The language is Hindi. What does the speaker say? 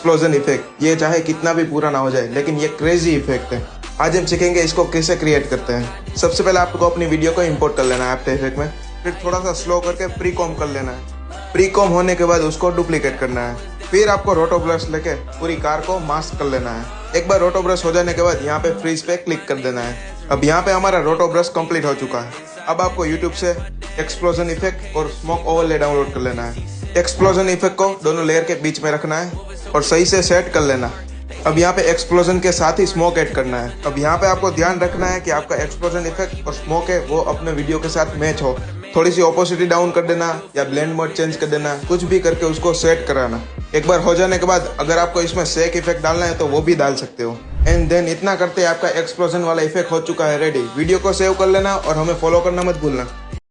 Explosion effect. ये चाहे कितना भी पूरा ना हो जाए, लेकिन ये क्रेजी इफेक्ट है। आज हम सीखेंगे इसको कैसे क्रिएट करते हैं। सबसे पहले आपको अपनी वीडियो को इंपोर्ट कर लेना है आफ्टर इफेक्ट में, फिर थोड़ा सा स्लो करके प्री कॉम कर लेना है। प्री कॉम होने के बाद उसको डुप्लीकेट करना है। फिर आपको रोटो ब्रश लेके पूरी कार को मास्क कर लेना है। एक बार रोटो ब्रश हो जाने के बाद यहाँ पे फ्रीज पे क्लिक कर देना है। अब यहाँ पे हमारा रोटो ब्रश कंप्लीट हो चुका है। अब आपको यूट्यूब से एक्सप्लोजन इफेक्ट और स्मोक ओवरले डाउनलोड कर लेना है। एक्सप्लोजन इफेक्ट को दोनों लेयर के बीच में रखना है और सही से सेट कर लेना। अब यहाँ पे एक्सप्लोजन के साथ ही स्मोक ऐड करना है। अब यहाँ पे आपको ध्यान रखना है कि आपका एक्सप्लोजन इफेक्ट और स्मोक है वो अपने वीडियो के साथ मैच हो। थोड़ी सी ओपोसिटी डाउन कर देना या ब्लेंड मोड चेंज कर देना, कुछ भी करके उसको सेट कराना। एक बार हो जाने के बाद अगर आपको इसमें शेक इफेक्ट डालना है तो वो भी डाल सकते हो। एंड देन इतना करते आपका एक्सप्लोजन वाला इफेक्ट हो चुका है रेडी। वीडियो को सेव कर लेना और हमें फॉलो करना मत भूलना।